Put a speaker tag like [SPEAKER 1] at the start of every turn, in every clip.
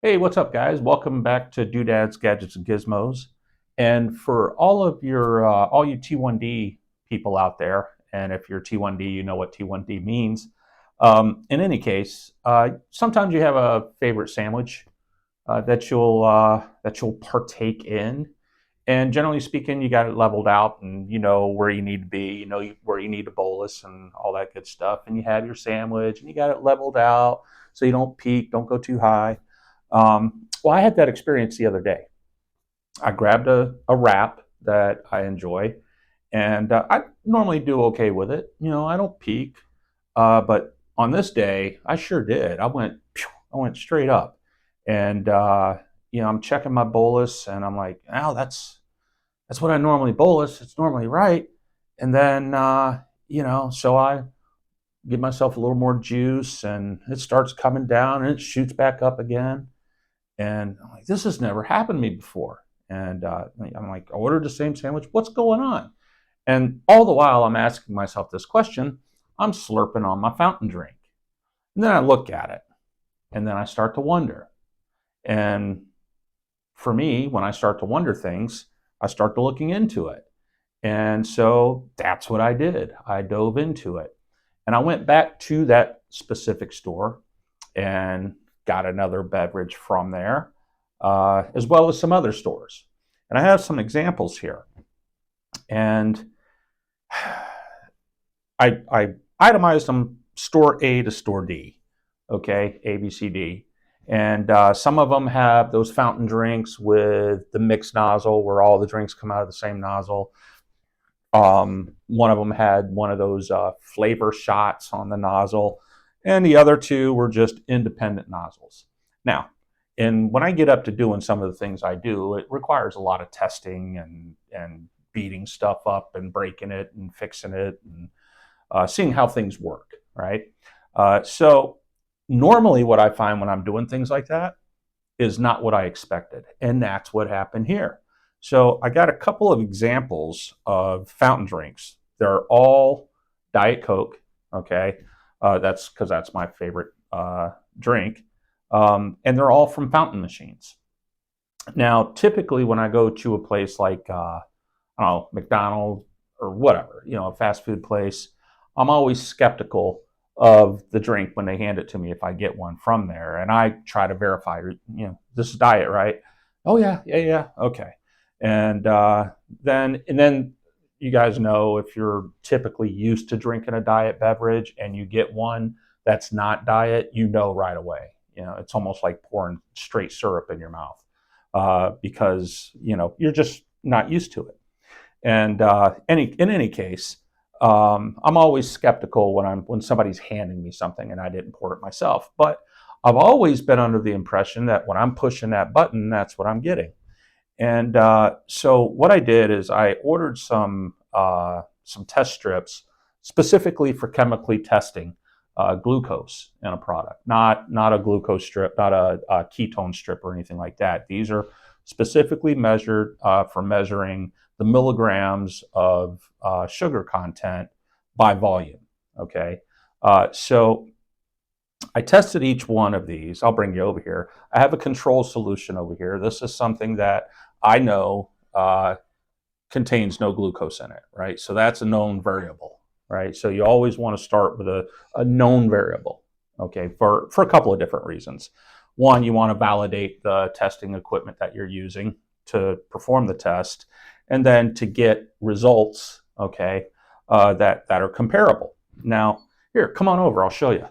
[SPEAKER 1] Hey, what's up, guys? Welcome back to Doodads, Gadgets, and Gizmos. And for all you T1D people out there, and if you're T1D, you know what T1D means. In any case, sometimes you have a favorite sandwich that you'll partake in, and generally speaking, you got it leveled out, and you know where you need to be, you know where you need to bolus, and all that good stuff. And you have your sandwich, and you got it leveled out so you don't peak, don't go too high. Well, I had that experience the other day. I grabbed a wrap that I enjoy, and I normally do okay with it. You know, I don't peak, but on this day, I sure did. I went straight up, and I'm checking my bolus, and I'm like, "Oh, that's what I normally bolus. It's normally right." And then, so I give myself a little more juice, and it starts coming down, and it shoots back up again. And I'm like, this has never happened to me before. And I'm like, I ordered the same sandwich. What's going on? And all the while, I'm asking myself this question. I'm slurping on my fountain drink. And then I look at it, and then I start to wonder. And for me, when I start to wonder things, I start to looking into it. And so that's what I did. I dove into it. And I went back to that specific store and got another beverage from there, as well as some other stores. And I have some examples here. And I itemized them store A to store D, okay, A, B, C, D. And some of them have those fountain drinks with the mixed nozzle where all the drinks come out of the same nozzle. One of them had one of those flavor shots on the nozzle, and the other two were just independent nozzles. Now, and when I get up to doing some of the things I do, it requires a lot of testing and beating stuff up and breaking it and fixing it and seeing how things work, right? So normally what I find when I'm doing things like that is not what I expected. And that's what happened here. So I got a couple of examples of fountain drinks. They're all Diet Coke, okay? That's because that's my favorite drink. And they're all from fountain machines. Now, typically when I go to a place like, I don't know, McDonald's or whatever, you know, a fast food place, I'm always skeptical of the drink when they hand it to me if I get one from there. And I try to verify, you know, this is diet, right? Oh yeah, yeah, okay. And then you guys know if you're typically used to drinking a diet beverage and you get one that's not diet, you know right away. You know, it's almost like pouring straight syrup in your mouth because you know you're just not used to it. And in any case, I'm always skeptical when somebody's handing me something and I didn't pour it myself. But I've always been under the impression that when I'm pushing that button, that's what I'm getting. And so what I did is I ordered some test strips specifically for chemically testing glucose in a product, not a glucose strip, not a ketone strip or anything like that. These are specifically measured for measuring the milligrams of sugar content by volume. Okay, so I tested each one of these. I'll bring you over here. I have a control solution over here. This is something that I know contains no glucose in it, right? So that's a known variable, right? So you always want to start with a known variable, okay, for a couple of different reasons. One, you want to validate the testing equipment that you're using to perform the test, and then to get results, okay, that are comparable. Now, here, come on over. I'll show you.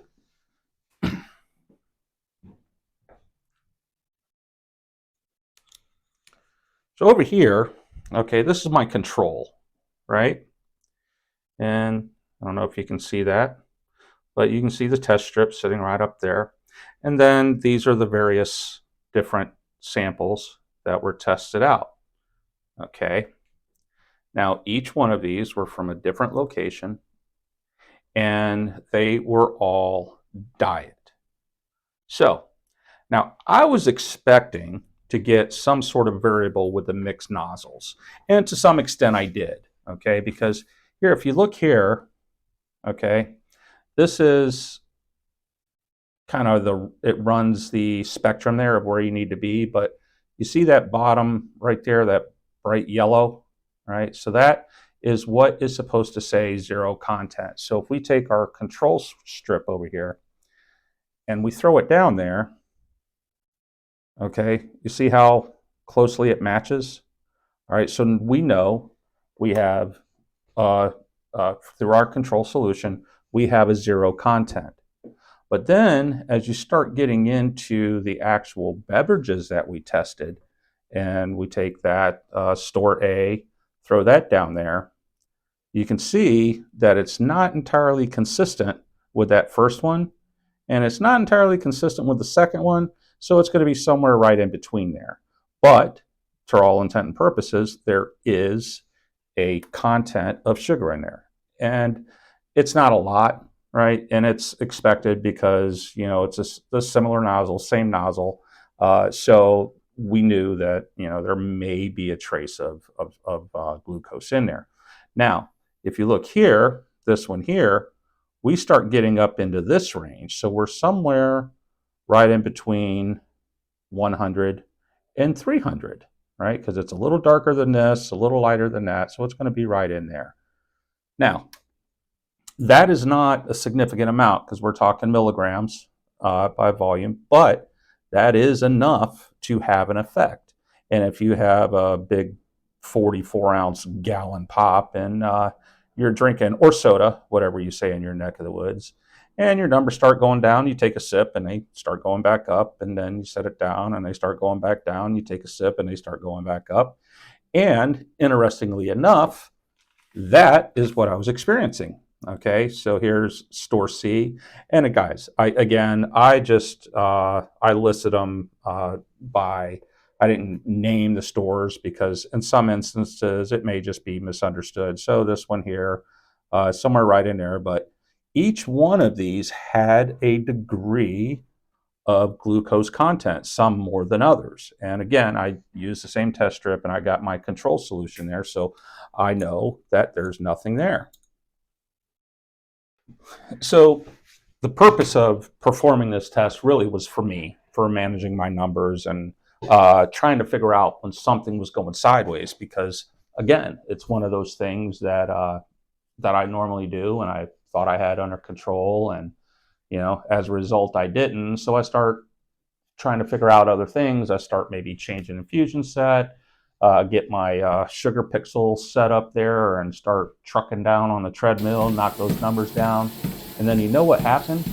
[SPEAKER 1] So over here, okay, this is my control, right? And I don't know if you can see that, but you can see the test strip sitting right up there. And then these are the various different samples that were tested out. Okay. Now, each one of these were from a different location, and they were all diet. So now I was expecting to get some sort of variable with the mixed nozzles. And to some extent I did, okay? Because here, if you look here, okay, this is kind of it runs the spectrum there of where you need to be. But you see that bottom right there, that bright yellow, right? So that is what is supposed to say zero content. So if we take our control strip over here and we throw it down there, okay, you see how closely it matches? All right, so we know we have, through our control solution, we have a zero content. But then as you start getting into the actual beverages that we tested, and we take that store A, throw that down there, you can see that it's not entirely consistent with that first one, and it's not entirely consistent with the second one, so it's going to be somewhere right in between there. But to all intent and purposes, there is a content of sugar in there. And it's not a lot, right? And it's expected because, it's a similar nozzle, same nozzle. So we knew that, there may be a trace of glucose in there. Now, if you look here, this one here, we start getting up into this range. So we're somewhere right in between 100 and 300, right? Because it's a little darker than this, a little lighter than that. So it's going to be right in there. Now, that is not a significant amount because we're talking milligrams by volume, but that is enough to have an effect. And if you have a big 44-ounce gallon pop and you're drinking, or soda, whatever you say in your neck of the woods, and your numbers start going down, you take a sip and they start going back up, and then you set it down and they start going back down, you take a sip and they start going back up. And interestingly enough, that is what I was experiencing. Okay, so here's store C, and guys, I listed them by, I didn't name the stores because in some instances it may just be misunderstood. So this one here, somewhere right in there, but each one of these had a degree of glucose content, some more than others. And again, I used the same test strip and I got my control solution there, so I know that there's nothing there. So the purpose of performing this test really was for me, for managing my numbers and trying to figure out when something was going sideways, because again, it's one of those things that that I normally do and I thought I had under control, and as a result, I didn't. So I start trying to figure out other things. I start maybe changing infusion set, get my sugar pixel set up there and start trucking down on the treadmill, knock those numbers down. And then you know what happened?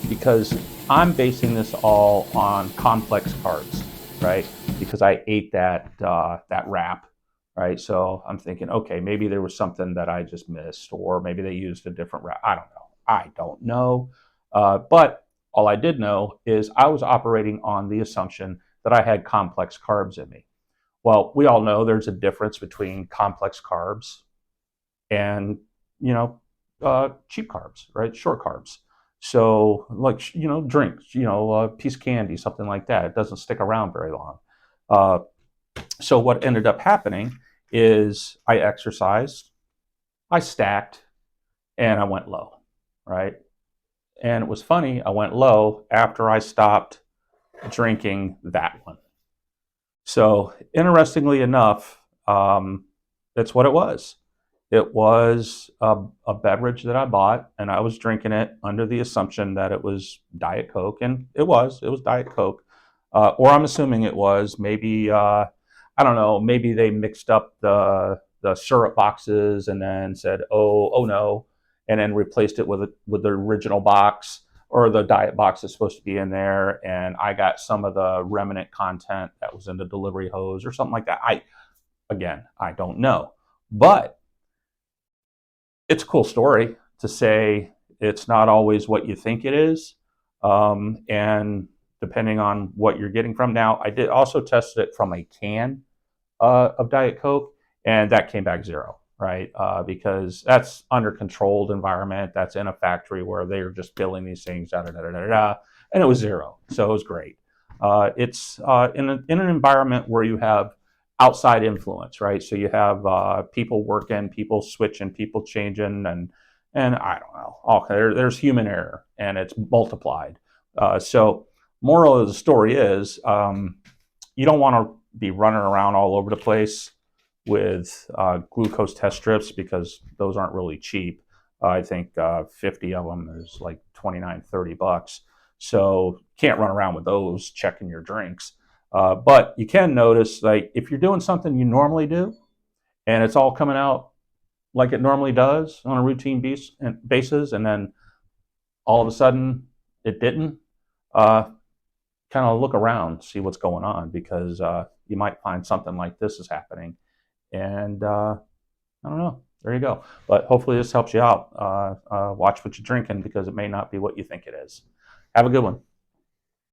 [SPEAKER 1] Because I'm basing this all on complex carbs, right? Because I ate that wrap, right? So I'm thinking, okay, maybe there was something that I just missed, or maybe they used a different wrap. I don't know. But all I did know is I was operating on the assumption that I had complex carbs in me. Well, we all know there's a difference between complex carbs and, cheap carbs, right? Short carbs. So like, drinks, a piece of candy, something like that. It doesn't stick around very long. So what ended up happening is I exercised, I stacked, and I went low, right? And it was funny, I went low after I stopped drinking that one. So interestingly enough, that's what it was. It was a beverage that I bought, and I was drinking it under the assumption that it was Diet Coke, and it was Diet Coke. Or I'm assuming it was. Maybe, I don't know, maybe they mixed up the syrup boxes and then said, oh no, and then replaced it with the original box, or the diet box is supposed to be in there, and I got some of the remnant content that was in the delivery hose or something like that. I don't know. But it's a cool story to say it's not always what you think it is. And depending on what you're getting from. Now, I did also test it from a can of Diet Coke, and that came back zero, right? Because that's under controlled environment. That's in a factory where they're just filling these things, and it was zero. So it was great. It's in an environment where you have outside influence, right? So you have people working, people switching, people changing, and I don't know. There's human error, and it's multiplied. So moral of the story is you don't want to be running around all over the place with glucose test strips because those aren't really cheap. I think 50 of them is like 29, $30. So can't run around with those checking your drinks. But you can notice, like, if you're doing something you normally do and it's all coming out like it normally does on a routine basis, and then all of a sudden it didn't, uh, kind of look around, see what's going on, because you might find something like this is happening. And I don't know. There you go. But hopefully this helps you out. Watch what you're drinking because it may not be what you think it is. Have a good one.